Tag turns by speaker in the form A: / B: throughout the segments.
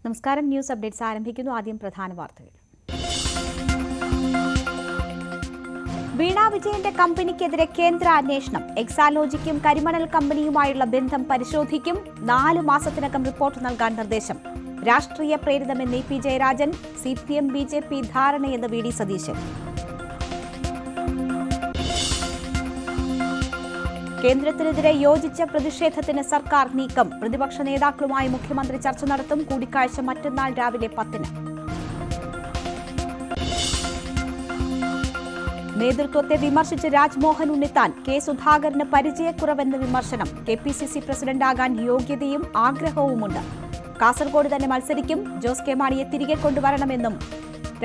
A: നമസ്കാരം. News updates ആരംഭിക്കുന്നു. ആദ്യം പ്രധാന വാർത്തകൾ. വീണ വിജയന്റെ കമ്പനിക്കെതിരെ കേന്ദ്ര അന്വേഷണം. എക്സാലോജിക്കും കരിമണൽ കമ്പനിയുമായുള്ള ബന്ധം പരിശോധിക്കും. 4 മാസത്തിനകം റിപ്പോർട്ട് നൽകാൻ നിർദ്ദേശം. രാഷ്ട്രീയ പ്രേരിതമെന്ന് പി ജയരാജൻ. CPM BJP ധാരണയെന്ന് VD സതീശൻ. കേന്ദ്രത്തിനെതിരെ യോജിച്ച പ്രതിഷേധത്തിന് സർക്കാർ നീക്കം. പ്രതിപക്ഷ നേതാക്കളുമായി മുഖ്യമന്ത്രി ചർച്ച നടത്തും. കൂടിക്കാഴ്ച മറ്റന്നാൾ രാവിലെ 10-ന്. നേതൃത്വത്തെ വിമർശിച്ച് രാജ്മോഹൻ ഉണ്ണിത്താൻ. കെ സുധാകരന് പരിചയക്കുറവെന്ന് വിമർശനം. KPCC പ്രസിഡന്റാകാൻ യോഗ്യതയും ആഗ്രഹവുമുണ്ട്. കാസർഗോഡ് തന്നെ മത്സരിക്കും. ജോസ് കെ മാണിയെ തിരികെ കൊണ്ടുവരണമെന്നും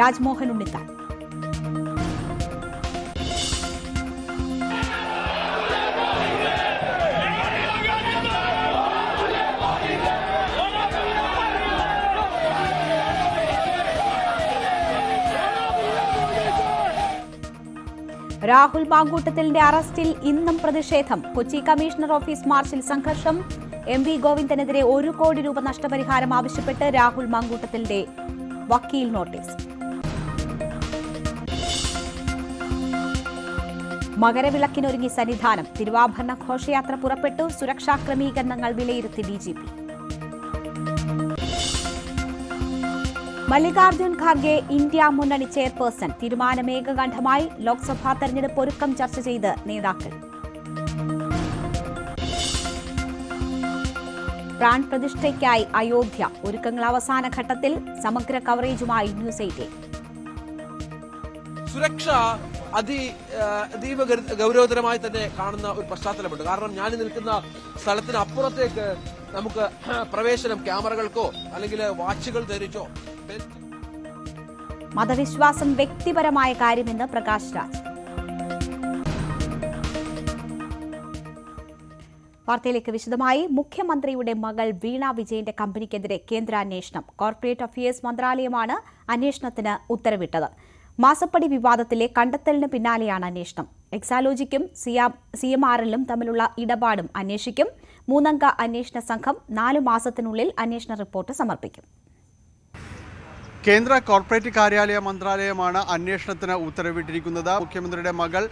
A: രാജ്മോഹൻ ഉണ്ണിത്താൻ. രാഹുൽ മാങ്കൂട്ടത്തിലിന്റെ അറസ്റ്റിൽ ഇന്നും പ്രതിഷേധം. കൊച്ചി കമ്മീഷണർ ഓഫീസ് മാർച്ചിൽ സംഘർഷം. MV ഗോവിന്ദനെതിരെ 1 കോടി രൂപ നഷ്ടപരിഹാരം ആവശ്യപ്പെട്ട് രാഹുൽ മാങ്കൂട്ടത്തിലിന്റെ വക്കീൽ നോട്ടീസ്. മകരവിളക്കിനൊരുങ്ങി സന്നിധാനം. തിരുവാഭരണ ഘോഷയാത്ര പുറപ്പെട്ടു. സുരക്ഷാ ക്രമീകരണങ്ങൾ വിലയിരുത്തി DGP. മല്ലികാർജ്ജുൻ ഖാർഗെ ഇന്ത്യ മുന്നണി ചെയർപേഴ്സൺ. തീരുമാനം ഏകകണ്ഠമായി. ലോക്സഭാ തെരഞ്ഞെടുപ്പ് ഒരുക്കം ചർച്ച ചെയ്ത് നേതാക്കൾ. പ്രാൺ പ്രതിഷ്ഠയ്ക്കായി അയോധ്യ. ഒരുക്കങ്ങൾ അവസാന ഘട്ടത്തിൽ. സമഗ്ര കവറേജുമായി ന്യൂസ് 18.
B: സുരക്ഷ അതീവ ഗൗരവതരമായി തന്നെ കാണുന്ന ഒരു പശ്ചാത്തലമുണ്ട്. കാരണം ഞാൻ നിൽക്കുന്ന സ്ഥലത്തിന് അപ്പുറത്തേക്ക് നമുക്ക് പ്രവേശനം ക്യാമറകൾക്കോ അല്ലെങ്കിൽ വാച്ചുകൾ ധരിച്ചോ.
A: മതവിശ്വാസം വ്യക്തിപരമായ കാര്യമെന്ന് പ്രകാശ് രാജ്. വാർത്തയിലേക്ക് വിശദമായി. മുഖ്യമന്ത്രിയുടെ മകൾ വീണ വിജയന്റെ കമ്പനിക്കെതിരെ കേന്ദ്ര അന്വേഷണം. കോർപ്പറേറ്റ് അഫയേഴ്സ് മന്ത്രാലയമാണ് അന്വേഷണത്തിന് ഉത്തരവിട്ടത്. മാസപ്പടി വിവാദത്തിലെ കണ്ടെത്തലിന് പിന്നാലെയാണ് അന്വേഷണം. എക്സാലോജിക്കും CMRL തമ്മിലുള്ള ഇടപാടും അന്വേഷിക്കും. 3-അംഗ അന്വേഷണ സംഘം 4 മാസത്തിനുള്ളിൽ അന്വേഷണ റിപ്പോർട്ട് സമർപ്പിക്കും.
C: കേന്ദ്ര കോർപ്പറേറ്റ് കാര്യാലയ മന്ത്രാലയമാണ് അന്വേഷണത്തിന് ഉത്തരവിട്ടിരിക്കുന്നത്. മുഖ്യമന്ത്രിയുടെ മകൾ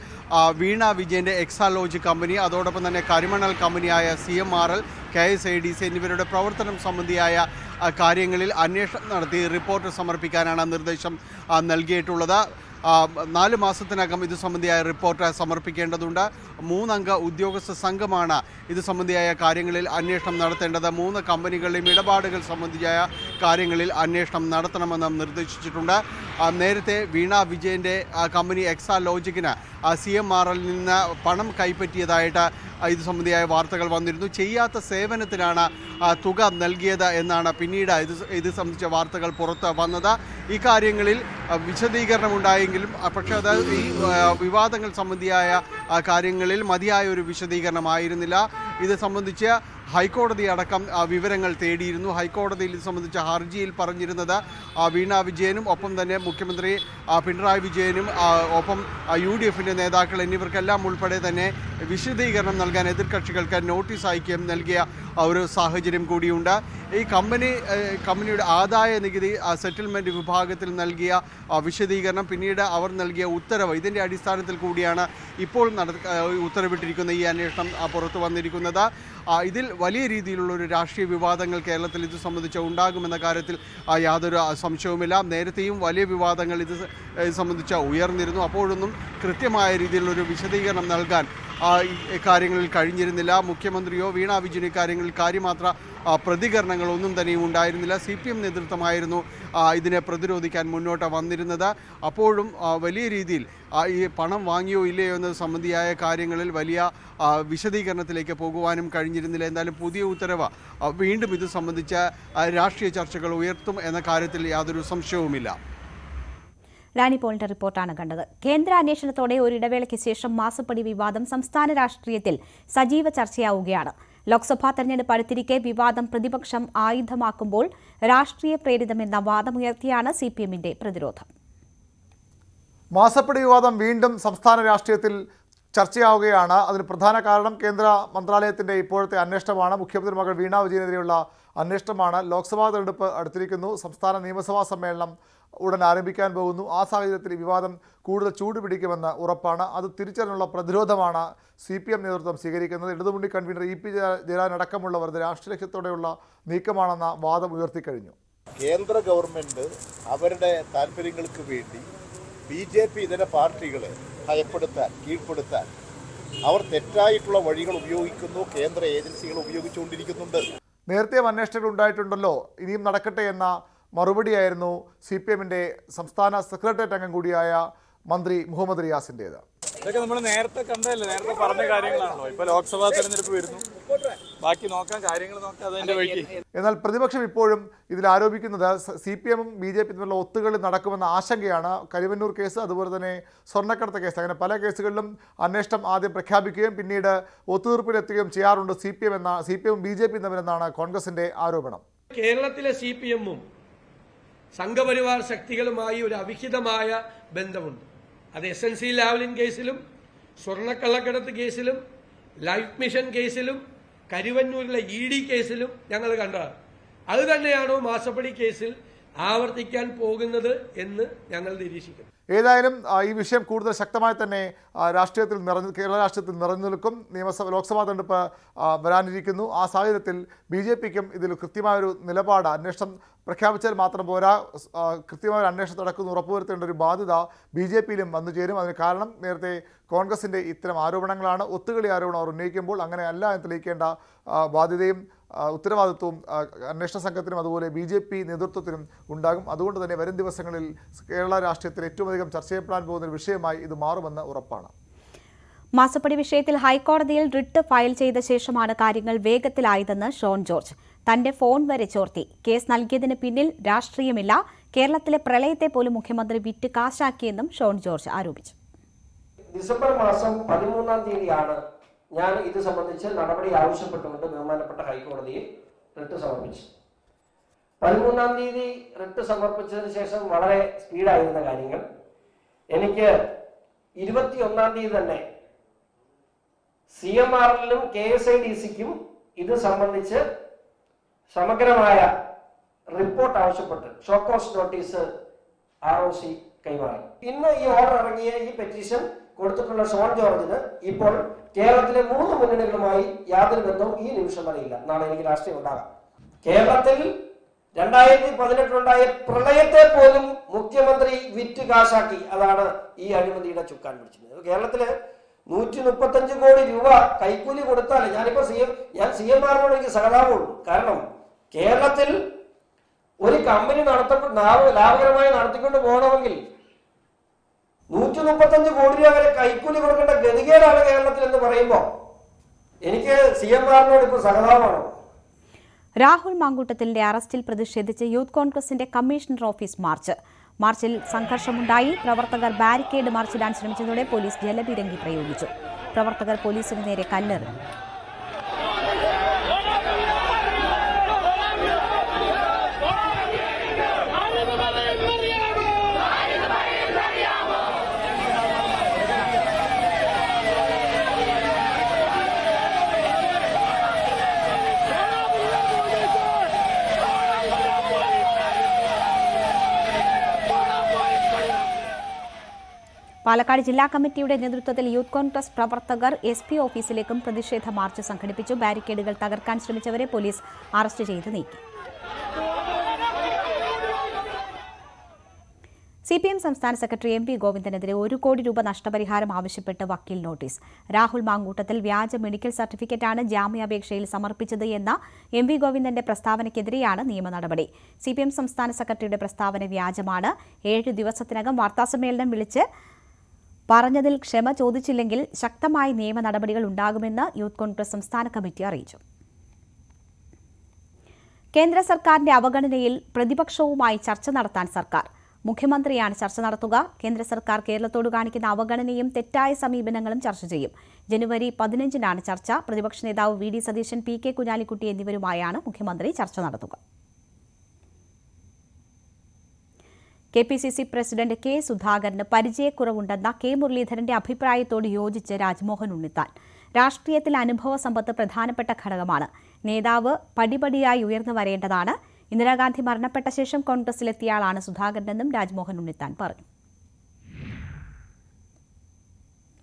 C: വീണ വിജയന്റെ എക്സാലോജി കമ്പനി, അതോടൊപ്പം തന്നെ കരിമണൽ കമ്പനിയായ CMRL, KSIDC എന്നിവരുടെ പ്രവർത്തനം സംബന്ധിയായ കാര്യങ്ങളിൽ അന്വേഷണം നടത്തി റിപ്പോർട്ട് സമർപ്പിക്കാനാണ് നിർദ്ദേശം നൽകിയിട്ടുള്ളത്. 4 മാസത്തിനകം ഇത് സംബന്ധിയായ റിപ്പോർട്ട് സമർപ്പിക്കേണ്ടതുണ്ട്. 3-അംഗ ഉദ്യോഗസ്ഥ സംഘമാണ് ഇത് സംബന്ധിയായ കാര്യങ്ങളിൽ അന്വേഷണം നടത്തേണ്ടത്. 3 കമ്പനികളുടെയും ഇടപാടുകൾ സംബന്ധിയായ കാര്യങ്ങളിൽ അന്വേഷണം നടത്തണമെന്നും നിർദ്ദേശിച്ചിട്ടുണ്ട്. നേരത്തെ വീണ വിജയന്റെ കമ്പനി എക്സാലോജിക്കിന് CMRL നിന്ന് പണം കൈപ്പറ്റിയതായിട്ട് ഇത് സംബന്ധിയായ വാർത്തകൾ വന്നിരുന്നു. ചെയ്യാത്ത സേവനത്തിനാണ് തുക നൽകിയത് എന്നാണ് പിന്നീട് ഇത് സംബന്ധിച്ച വാർത്തകൾ പുറത്ത് വന്നത്. ഈ കാര്യങ്ങളിൽ വിശദീകരണമുണ്ടായെങ്കിലും പക്ഷേ അത് ഈ വിവാദങ്ങൾ സംബന്ധിയായ കാര്യങ്ങളിൽ മതിയായ ഒരു വിശദീകരണമായിരുന്നില്ല. ഇത് സംബന്ധിച്ച് ഹൈക്കോടതി അടക്കം വിവരങ്ങൾ തേടിയിരുന്നു. ഹൈക്കോടതിയിൽ ഇത് സംബന്ധിച്ച ഹർജിയിൽ പറഞ്ഞിരുന്നത് വീണ വിജയനും ഒപ്പം തന്നെ മുഖ്യമന്ത്രി പിണറായി വിജയനും ഒപ്പം UDFന്റെ നേതാക്കൾ എന്നിവർക്കെല്ലാം ഉൾപ്പെടെ തന്നെ വിശദീകരണം നൽകാൻ എതിർകക്ഷികൾക്ക് നോട്ടീസ് അയക്കുകയും നൽകിയ ഒരു സാഹചര്യം കൂടിയുണ്ട്. ഈ കമ്പനിയുടെ ആദായ നികുതി സെറ്റിൽമെൻറ്റ് വിഭാഗത്തിൽ നൽകിയ വിശദീകരണം, പിന്നീട് അവർ നൽകിയ ഉത്തരവ്, ഇതിൻ്റെ അടിസ്ഥാനത്തിൽ കൂടിയാണ് ഇപ്പോൾ ഉത്തരവിട്ടിരിക്കുന്ന ഈ അന്വേഷണം പുറത്തു വന്നിരിക്കുന്നത്. ഇതിൽ വലിയ രീതിയിലുള്ള ഒരു രാഷ്ട്രീയ വിവാദങ്ങൾ കേരളത്തിൽ ഇത് സംബന്ധിച്ച് ഉണ്ടാകുമെന്ന കാര്യത്തിൽ യാതൊരു സംശയവുമില്ല. നേരത്തെയും വലിയ വിവാദങ്ങൾ ഇത് സംബന്ധിച്ച് ഉയർന്നിരുന്നു. അപ്പോഴൊന്നും കൃത്യമായ രീതിയിലുള്ളൊരു വിശദീകരണം നൽകാൻ കാര്യങ്ങളിൽ കഴിഞ്ഞിരുന്നില്ല. മുഖ്യമന്ത്രിയോ വീണ വിജയൻ ഇക്കാര്യങ്ങളിൽ കാര്യമാത്ര പ്രതികരണങ്ങളൊന്നും തന്നെയും ഉണ്ടായിരുന്നില്ല. CPM നേതൃത്വമായിരുന്നു ഇതിനെ പ്രതിരോധിക്കാൻ മുന്നോട്ട് വന്നിരുന്നത്. അപ്പോഴും വലിയ രീതിയിൽ ഈ പണം വാങ്ങിയോ ഇല്ലയോ എന്നത് സംബന്ധിയായ കാര്യങ്ങളിൽ വലിയ വിശദീകരണത്തിലേക്ക് പോകുവാനും കഴിഞ്ഞിരുന്നില്ല. എന്തായാലും പുതിയ ഉത്തരവ് വീണ്ടും ഇത് സംബന്ധിച്ച രാഷ്ട്രീയ ചർച്ചകൾ ഉയർത്തും എന്ന കാര്യത്തിൽ യാതൊരു സംശയവുമില്ല.
A: റാണി പോളിന്റെ റിപ്പോർട്ടാണ് കണ്ടത്. കേന്ദ്ര അന്വേഷണത്തോടെ ഒരിടവേളയ്ക്ക് ശേഷം മാസപ്പടി വിവാദം സംസ്ഥാന രാഷ്ട്രീയത്തിൽ സജീവ ചർച്ചയാവുകയാണ്. ലോക്സഭാ തെരഞ്ഞെടുപ്പ് അടുത്തിരിക്കെ വിവാദം പ്രതിപക്ഷം ആയുധമാക്കുമ്പോൾ രാഷ്ട്രീയ പ്രേരിതമെന്ന വാദമുയർത്തിയാണ് CPMന്റെ പ്രതിരോധം.
D: മാസപ്പടി വിവാദം വീണ്ടും സംസ്ഥാന രാഷ്ട്രീയത്തിൽ ചർച്ചയാവുകയാണ്. അതിന് പ്രധാന കാരണം കേന്ദ്ര മന്ത്രാലയത്തിൻ്റെ ഇപ്പോഴത്തെ അന്വേഷണമാണ്. മുഖ്യമന്ത്രി മകൾ വീണ വിജയനെതിരെയുള്ള അന്വേഷണമാണ്. ലോക്സഭാ തെരഞ്ഞെടുപ്പ് അടുത്തിരിക്കുന്നു. സംസ്ഥാന നിയമസഭാ സമ്മേളനം ഉടൻ ആരംഭിക്കാൻ പോകുന്നു. ആ സാഹചര്യത്തിൽ വിവാദം കൂടുതൽ ചൂടുപിടിക്കുമെന്ന് ഉറപ്പാണ്. അത് തിരിച്ചറിഞ്ഞുള്ള പ്രതിരോധമാണ് CPM നേതൃത്വം സ്വീകരിക്കുന്നത്. ഇടതുമുന്നണി കൺവീനർ EP ജയരാജൻ അടക്കമുള്ളവർ രാഷ്ട്രീയ ലക്ഷ്യത്തോടെയുള്ള നീക്കമാണെന്ന വാദം ഉയർത്തിക്കഴിഞ്ഞു.
E: കേന്ദ്ര ഗവൺമെൻറ് അവരുടെ താല്പര്യങ്ങൾക്ക് വേണ്ടി BJP ഇതര പാർട്ടികളെ ഭയപ്പെടുത്താൻ, കീഴ്പ്പെടുത്താൻ അവർ തെറ്റായിട്ടുള്ള വഴികൾ ഉപയോഗിക്കുന്നു, കേന്ദ്ര ഏജൻസികൾ ഉപയോഗിച്ചുകൊണ്ടിരിക്കുന്നുണ്ട്.
D: നേരത്തെയും അന്വേഷണങ്ങൾ ഉണ്ടായിട്ടുണ്ടല്ലോ, ഇനിയും നടക്കട്ടെ എന്ന മറുപടിയായിരുന്നു CPMന്റെ സംസ്ഥാന സെക്രട്ടേറിയറ്റ് അംഗം കൂടിയായ മന്ത്രി മുഹമ്മദ് റിയാസിൻ്റേത്.
F: ഇതൊക്കെ നമ്മൾ നേരത്തെ കണ്ടതല്ലേ, നേരത്തെ പറഞ്ഞ കാര്യങ്ങളാണല്ലോ. ഇപ്പോൾ ലോക്സഭാ തെരഞ്ഞെടുപ്പ് വരുന്നു, ബാക്കി നോക്കാം, കാര്യങ്ങൾ നോക്കാം അതിൻ്റെ വഴിക്ക്.
D: എന്നാൽ പ്രതിപക്ഷം ഇപ്പോഴും ഇതിൽ ആരോപിക്കുന്നത് CPM-ഉം BJP തമ്മിലുള്ള ഒത്തുകളി നടക്കുമെന്ന ആശങ്കയാണ്. കരിവന്നൂർ കേസ്, അതുപോലെ തന്നെ സ്വർണ്ണക്കടത്ത് കേസ്, അങ്ങനെ പല കേസുകളിലും അന്വേഷണം ആദ്യം പ്രഖ്യാപിക്കുകയും പിന്നീട് ഒത്തുതീർപ്പിലെത്തുകയും ചെയ്യാറുണ്ട് CPM-ഉം BJP-യും തമ്മിലെന്നാണ് കോൺഗ്രസിന്റെ ആരോപണം.
G: കേരളത്തിലെ CPM-ഉം സംഘപരിവാർ ശക്തികളുമായി ഒരു അവിഹിതമായ ബന്ധമുണ്ട്. അത് SNC ലാവ്ലിൻ കേസിലും സ്വർണ്ണക്കള്ളക്കടത്ത് കേസിലും ലൈഫ് മിഷൻ കേസിലും കരുവന്നൂരിലെ ED കേസിലും ഞങ്ങൾ കണ്ടതാണ്. അത് തന്നെയാണോ മാസപ്പടി കേസിൽ ആവർത്തിക്കാൻ പോകുന്നത് എന്ന് ഞങ്ങൾ നിരീക്ഷിക്കുന്നു.
D: ഏതായാലും ഈ വിഷയം കൂടുതൽ ശക്തമായി തന്നെ കേരള രാഷ്ട്രീയത്തിൽ നിറഞ്ഞു നിൽക്കും. ലോക്സഭാ തെരഞ്ഞെടുപ്പ് വരാനിരിക്കുന്നു. ആ സാഹചര്യത്തിൽ BJP-ക്കും ഇതിൽ കൃത്യമായൊരു നിലപാട്, അന്വേഷണം പ്രഖ്യാപിച്ചാൽ മാത്രം പോരാ, കൃത്യമായ അന്വേഷണം നടക്കുന്ന ഉറപ്പുവരുത്തേണ്ട ഒരു ബാധ്യത BJP-യിലും വന്നു ചേരും. അതിന് കാരണം നേരത്തെ കോൺഗ്രസിൻ്റെ ഇത്തരം ആരോപണങ്ങളാണ്. ഒത്തുകളി ആരോപണം അവർ ഉന്നയിക്കുമ്പോൾ അങ്ങനെയല്ല എന്ന് തെളിയിക്കേണ്ട ബാധ്യതയും ഉത്തരവാദിത്വവും അന്വേഷണ സംഘത്തിനും അതുപോലെ BJP നേതൃത്വത്തിനും ഉണ്ടാകും. അതുകൊണ്ട് തന്നെ വരും ദിവസങ്ങളിൽ കേരള രാഷ്ട്രീയത്തിൽ ഏറ്റവും അധികം ചർച്ച ചെയ്യപ്പെടാൻ പോകുന്ന ഒരു വിഷയമായി ഇത് മാറുമെന്ന് ഉറപ്പാണ്.
A: മാസപ്പടി വിഷയത്തിൽ ഹൈക്കോടതിയിൽ റിട്ട് ഫയൽ ചെയ്ത ശേഷമാണ് കാര്യങ്ങൾ വേഗത്തിലായതെന്ന് ഷോൺ ജോർജ്. തന്റെ ഫോൺ വരെ ചോർത്തി. കേസ് നൽകിയതിന് പിന്നിൽ രാഷ്ട്രീയമില്ല. കേരളത്തിലെ പ്രളയത്തെ പോലും മുഖ്യമന്ത്രി വിറ്റ് കാശാക്കിയെന്നും ഷോൺ ജോർജ് ആരോപിച്ചു.
H: ഡിസംബർ മാസം 13-ാം തീയതിയാണ് ഞാൻ ഇത് സംബന്ധിച്ച് നടപടി ആവശ്യപ്പെട്ടുകൊണ്ട് ബഹുമാനപ്പെട്ട ഹൈക്കോടതിയിൽ റിട്ട് സമർപ്പിച്ചു. 13-ാം തീയതി റിട്ട് സമർപ്പിച്ചതിന് ശേഷം വളരെ സ്പീഡായിരുന്ന കാര്യങ്ങൾ എനിക്ക് 21-ാം തീയതി തന്നെ CMRL-ലും KSIDC-ക്കും ഇത് സംബന്ധിച്ച് സമഗ്രമായ റിപ്പോർട്ട് ആവശ്യപ്പെട്ട് ഷോക്കോസ് നോട്ടീസ് ROC കൈമാറി. ഇന്ന് ഈ ഓർഡർ ഇറങ്ങിയ ഈ പെറ്റീഷൻ കൊടുത്തിട്ടുള്ള ഷോൺ ജോർജിന് ഇപ്പോൾ കേരളത്തിലെ 3 മുന്നണികളുമായി യാതൊരു ബന്ധവും ഈ നിമിഷം വരെയില്ല. നാളെ എനിക്ക് രാഷ്ട്രീയം ഉണ്ടാകാം. കേരളത്തിൽ 2018 ഉണ്ടായ പ്രളയത്തെ പോലും മുഖ്യമന്ത്രി വിറ്റ് കാശാക്കി. അതാണ് ഈ അഴിമതിയുടെ ചുക്കാൻ പിടിച്ചത്. കേരളത്തില് 135 കോടി രൂപ കൈക്കൂലി കൊടുത്താൽ ഞാൻ CMR-നോട് എനിക്ക് സഹതാപമുള്ളൂ. കാരണം കേരളത്തിൽ ഒരു കമ്പനി ലാഭകരമായി നടത്തിക്കൊണ്ട് പോകണമെങ്കിൽ 135 കോടി രൂപ വരെ കൈക്കൂലി കൊടുക്കേണ്ട ഗതികേടാണ് കേരളത്തിൽ എന്ന് പറയുമ്പോൾ എനിക്ക് CMR-നോട് ഇപ്പോൾ സഹതാപമാണ്.
A: രാഹുൽ മാങ്കൂട്ടത്തിന്റെ അറസ്റ്റിൽ പ്രതിഷേധിച്ച് യൂത്ത് കോൺഗ്രസിന്റെ കമ്മീഷണർ ഓഫീസ് മാർച്ചിൽ സംഘർഷമുണ്ടായി. പ്രവർത്തകർ ബാരിക്കേഡ് മറിച്ചിടാൻ ശ്രമിച്ചതോടെ പോലീസ് ജലപീരങ്കി പ്രയോഗിച്ചു. പ്രവർത്തകർ പോലീസിന് നേരെ കല്ലെറിഞ്ഞു. പാലക്കാട് ജില്ലാ കമ്മിറ്റിയുടെ നേതൃത്വത്തിൽ യൂത്ത് കോൺഗ്രസ് പ്രവർത്തകർ SP ഓഫീസിലേക്കും പ്രതിഷേധ മാർച്ച് സംഘടിപ്പിച്ചു. ബാരിക്കേഡുകൾ തകർക്കാൻ ശ്രമിച്ചവരെ പോലീസ് അറസ്റ്റ് ചെയ്ത് നീക്കി. CPM സംസ്ഥാന സെക്രട്ടറി MP ഗോവിന്ദനെതിരെ 1 കോടി രൂപ നഷ്ടപരിഹാരം ആവശ്യപ്പെട്ട് വക്കീൽ നോട്ടീസ്. രാഹുൽ മാങ്കൂട്ടത്തിൽ വ്യാജ മെഡിക്കൽ സർട്ടിഫിക്കറ്റാണ് ജാമ്യാപേക്ഷയിൽ സമർപ്പിച്ചത് എന്ന MP ഗോവിന്ദന്റെ പ്രസ്താവനയ്ക്കെതിരെയാണ് നിയമ നടപടി. CPM സംസ്ഥാന സെക്രട്ടറിയുടെ പ്രസ്താവന വ്യാജമാണ്. 7 ദിവസത്തിനകം വാർത്താസമ്മേളനം വിളിച്ച് പറഞ്ഞതിൽ ക്ഷമ ചോദിച്ചില്ലെങ്കിൽ ശക്തമായ നിയമ നടപടികൾ ഉണ്ടാകുമെന്ന് യൂത്ത് കോൺഗ്രസ് സംസ്ഥാന കമ്മിറ്റി അറിയിച്ചു. കേന്ദ്ര സർക്കാരിന്റെ അവഗണനയിൽ പ്രതിപക്ഷവുമായി ചർച്ച നടത്താൻ സർക്കാർ. മുഖ്യമന്ത്രിയാണ് ചർച്ച നടത്തുക. കേന്ദ്ര സർക്കാർ കേരളത്തോട് കാണിക്കുന്ന അവഗണനയും തെറ്റായ സമീപനങ്ങളും ചർച്ച ചെയ്യും. ജനുവരി 15-നാണ് ചർച്ച. പ്രതിപക്ഷ നേതാവ് VD സതീശൻ, PK കുഞ്ഞാലിക്കുട്ടി എന്നിവരുമായാണ് മുഖ്യമന്ത്രി ചർച്ച നടത്തുക. KPCC പ്രസിഡന്റ് കെ സുധാകരന് പരിചയക്കുറവുണ്ടെന്ന കെ മുരളീധരന്റെ അഭിപ്രായത്തോട് യോജിച്ച് രാജ്മോഹൻ ഉണ്ണിത്താൻ. രാഷ്ട്രീയത്തിൽ അനുഭവ സമ്പത്ത് പ്രധാനപ്പെട്ട ഘടകമാണ്. നേതാവ് പടിപടിയായി ഉയർന്നു വരേണ്ടതാണ്. ഇന്ദിരാഗാന്ധി മരണപ്പെട്ട ശേഷം കോൺഗ്രസിലെത്തിയ ആളാണ് സുധാകരനെന്നും രാജ്മോഹൻ ഉണ്ണിത്താൻ പറഞ്ഞു.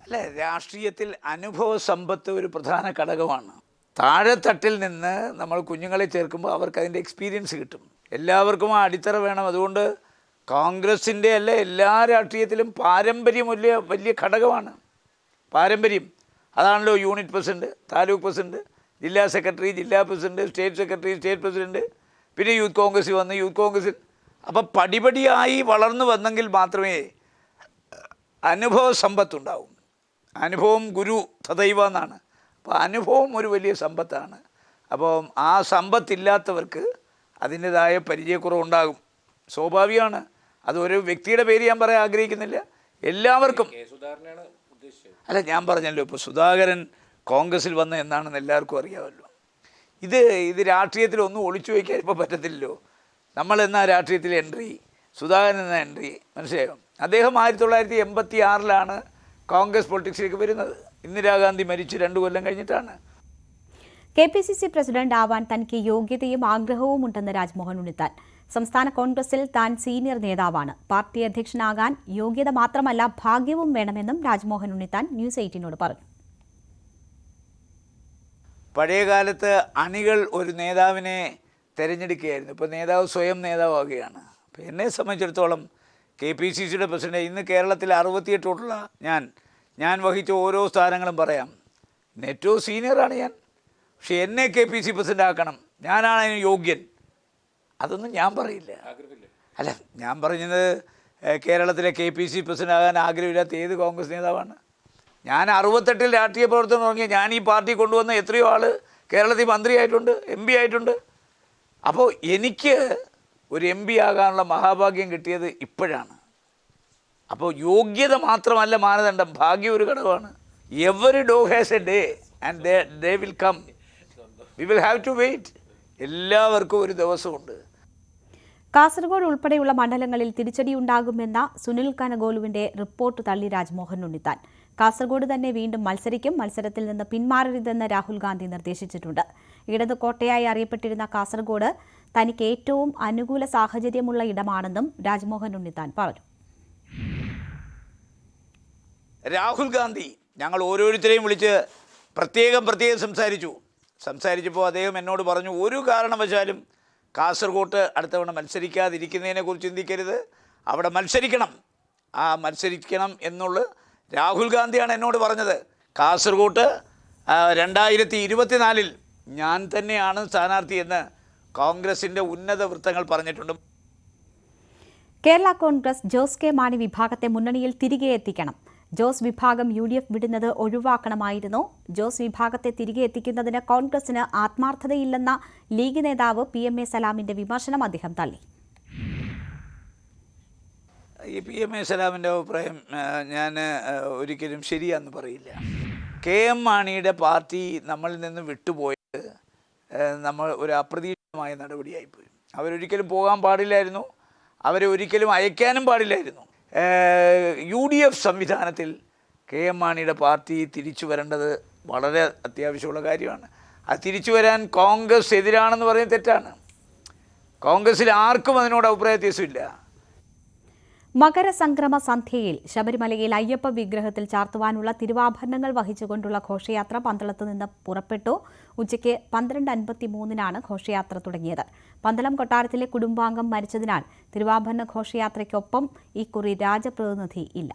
I: അല്ല, രാഷ്ട്രീയത്തിൽ അനുഭവ സമ്പത്ത് ഒരു പ്രധാന ഘടകമാണ്. താഴെത്തട്ടിൽ നിന്ന് നമ്മൾ കുഞ്ഞുങ്ങളെ ചേർക്കുമ്പോൾ അവർക്ക് അതിൻ്റെ എക്സ്പീരിയൻസ് കിട്ടും. എല്ലാവർക്കും ആ അടിത്തറ വേണം. അതുകൊണ്ട് കോൺഗ്രസിൻ്റെ അല്ല, എല്ലാ രാഷ്ട്രീയത്തിലും പാരമ്പര്യം വലിയ ഘടകമാണ്. പാരമ്പര്യം അതാണല്ലോ യൂണിറ്റ് പ്രസിഡന്റ്, താലൂക്ക് പ്രസിഡന്റ്, ജില്ലാ സെക്രട്ടറി, ജില്ലാ president, state secretary, state president, പിന്നെ യൂത്ത് കോൺഗ്രസ് വന്ന് യൂത്ത് കോൺഗ്രസിൽ. അപ്പം പടിപടിയായി വളർന്നു വന്നെങ്കിൽ മാത്രമേ അനുഭവ സമ്പത്തുണ്ടാവും. അനുഭവം ഗുരു തദൈവ എന്നാണ്. അപ്പോൾ അനുഭവം ഒരു വലിയ സമ്പത്താണ്. അപ്പോൾ ആ സമ്പത്തില്ലാത്തവർക്ക് അതിൻ്റെതായ പരിചയക്കുറവുണ്ടാകും, സ്വാഭാവികമാണ്. അത് ഒരു വ്യക്തിയുടെ പേര് ഞാൻ പറയാൻ ആഗ്രഹിക്കുന്നില്ല, എല്ലാവർക്കും. അല്ല, ഞാൻ പറഞ്ഞല്ലോ, ഇപ്പോൾ സുധാകരൻ കോൺഗ്രസിൽ വന്ന എന്താണെന്ന് എല്ലാവർക്കും അറിയാമല്ലോ. ഇത് രാഷ്ട്രീയത്തിലൊന്നും ഒളിച്ചു വയ്ക്കാൻ ഇപ്പോൾ പറ്റത്തില്ലല്ലോ. നമ്മളെന്നാ രാഷ്ട്രീയത്തിൽ എൻട്രി, സുധാകരൻ എന്ന എൻട്രി, മനസ്സിലായോ? അദ്ദേഹം 1986 കോൺഗ്രസ് പൊളിറ്റിക്സിലേക്ക് വരുന്നത്. ഇന്ദിരാഗാന്ധി മരിച്ച് 2 കൊല്ലം കഴിഞ്ഞിട്ടാണ്.
A: KPCC പ്രസിഡന്റ് ആവാൻ തനിക്ക് യോഗ്യതയും ആഗ്രഹവും ഉണ്ടെന്ന് രാജ്മോഹൻ ഉണ്ണിത്താൻ. സംസ്ഥാന കോൺഗ്രസിൽ താൻ സീനിയർ നേതാവാണ്. പാർട്ടി അധ്യക്ഷനാകാൻ യോഗ്യത മാത്രമല്ല ഭാഗ്യവും വേണമെന്നും രാജ്മോഹൻ ഉണ്ണിത്താൻ ന്യൂസ് 18നോട് പറഞ്ഞു.
I: പഴയകാലത്ത് അണികൾ ഒരു നേതാവിനെ തിരഞ്ഞെടുക്കുകയായിരുന്നു. ഇപ്പോൾ നേതാവ് സ്വയം നേതാവാകുകയാണ്. അപ്പോൾ എന്നെ സംബന്ധിച്ചിടത്തോളം KPCCയുടെ പ്രസിഡന്റ്, ഇന്ന് കേരളത്തിൽ 68 ഞാൻ വഹിച്ച ഓരോ സ്ഥാനങ്ങളും പറയാം. ഏറ്റവും സീനിയറാണ് ഞാൻ. പക്ഷെ എന്നെ KPCC പ്രസിഡന്റ് ആക്കണം, ഞാനാണ് അതിന് യോഗ്യൻ, അതൊന്നും ഞാൻ പറയില്ല. അല്ല, ഞാൻ പറഞ്ഞത് കേരളത്തിലെ KPCC പ്രസിഡന്റ് ആകാൻ ആഗ്രഹമില്ലാത്ത ഏത് കോൺഗ്രസ് നേതാവാണ്? ഞാൻ 68 രാഷ്ട്രീയ പ്രവർത്തനം തുടങ്ങിയ ഞാൻ ഈ പാർട്ടി കൊണ്ടുവന്ന എത്രയോ ആൾ കേരളത്തിൽ മന്ത്രിയായിട്ടുണ്ട്, MP ആയിട്ടുണ്ട്. അപ്പോൾ എനിക്ക് ഒരു MP ആകാനുള്ള മഹാഭാഗ്യം കിട്ടിയത് ഇപ്പോഴാണ്. അപ്പോൾ യോഗ്യത മാത്രമല്ല മാനദണ്ഡം, ഭാഗ്യം ഒരു ഘടകമാണ്. Every dog has a day and they will come. We will have to wait. എല്ലാവർക്കും ഒരു ദിവസമുണ്ട്.
A: കാസർഗോഡ് ഉൾപ്പെടെയുള്ള മണ്ഡലങ്ങളിൽ തിരിച്ചടിയുണ്ടാകുമെന്ന സുനിൽ കനഗോലുവിന്റെ റിപ്പോർട്ട് തള്ളി രാജ്മോഹൻ ഉണ്ണിത്താൻ. കാസർഗോഡ് തന്നെ വീണ്ടും മത്സരിക്കും, മത്സരത്തിൽ നിന്ന് പിന്മാറരുതെന്ന് രാഹുൽ ഗാന്ധി നിർദ്ദേശിച്ചിട്ടുണ്ട്. ഇടത് കോട്ടയായി അറിയപ്പെട്ടിരുന്ന കാസർഗോഡ് തനിക്ക് ഏറ്റവും അനുകൂല സാഹചര്യമുള്ള ഇടമാണെന്നും രാജ്മോഹൻ ഉണ്ണിത്താൻ പറഞ്ഞു.
I: രാഹുൽ ഗാന്ധി ഞങ്ങൾ ഓരോരുത്തരെയും വിളിച്ച് പ്രത്യേകം സംസാരിച്ചപ്പോൾ അദ്ദേഹം എന്നോട് പറഞ്ഞു, ഒരു കാരണവശാലും കാസർഗോട്ട് അടുത്തവണ മത്സരിക്കാതിരിക്കുന്നതിനെക്കുറിച്ച് ചിന്തിക്കരുത്, അവിടെ മത്സരിക്കണം. ആ മത്സരിക്കണം എന്നുള്ളത് രാഹുൽ ഗാന്ധിയാണ് എന്നോട് പറഞ്ഞത്. കാസർഗോട്ട് 2024 ഞാൻ തന്നെയാണ് സ്ഥാനാർത്ഥി എന്ന് കോൺഗ്രസിൻ്റെ ഉന്നത വൃത്തങ്ങൾ പറഞ്ഞിട്ടുണ്ട്.
A: കേരള കോൺഗ്രസ് ജോസ് കെ മാണി വിഭാഗത്തെ മുന്നണിയിൽ തിരികെ എത്തിക്കണം. ജോസ് വിഭാഗം UDF വിടുന്നത് ഒഴിവാക്കണമായിരുന്നു. ജോസ് വിഭാഗത്തെ തിരികെ എത്തിക്കുന്നതിന് കോൺഗ്രസിന് ആത്മാർത്ഥതയില്ലെന്ന ലീഗ് നേതാവ് PMA സലാമിന്റെ വിമർശനം അദ്ദേഹം തള്ളി.
I: ഈ PMA സലാമിൻ്റെ അഭിപ്രായം ഞാൻ ഒരിക്കലും ശരിയാണെന്ന് പറയില്ല. KM മാണിയുടെ പാർട്ടി നമ്മളിൽ നിന്ന് വിട്ടുപോയത് നമ്മൾ ഒരു അപ്രതീക്ഷിതമായ നടപടിയായിപ്പോയി. അവരൊരിക്കലും പോകാൻ പാടില്ലായിരുന്നു, അവരെ ഒരിക്കലും അയക്കാനും പാടില്ലായിരുന്നു. UDF സംവിധാനത്തിൽ KM മാണിയുടെ പാർട്ടി തിരിച്ചു വരേണ്ടത് വളരെ അത്യാവശ്യമുള്ള കാര്യമാണ്. അത് തിരിച്ചു വരാൻ കോൺഗ്രസ് എതിരാണെന്ന് പറയുന്നത് തെറ്റാണ്. കോൺഗ്രസിൽ ആർക്കും അതിനോട് അഭിപ്രായ വ്യത്യാസമില്ല.
A: മകരസംക്രമ സന്ധ്യയിൽ ശബരിമലയിൽ അയ്യപ്പ വിഗ്രഹത്തിൽ ചാർത്തുവാനുള്ള തിരുവാഭരണങ്ങൾ വഹിച്ചുകൊണ്ടുള്ള ഘോഷയാത്ര പന്തളത്ത് നിന്ന് പുറപ്പെട്ടു. ഉച്ചയ്ക്ക് 12:53 ഘോഷയാത്ര തുടങ്ങിയത്. പന്തളം കൊട്ടാരത്തിലെ കുടുംബാംഗം മരിച്ചതിനാൽ തിരുവാഭരണ ഘോഷയാത്രയ്ക്കൊപ്പം ഇക്കുറി രാജപ്രതിനിധി ഇല്ല.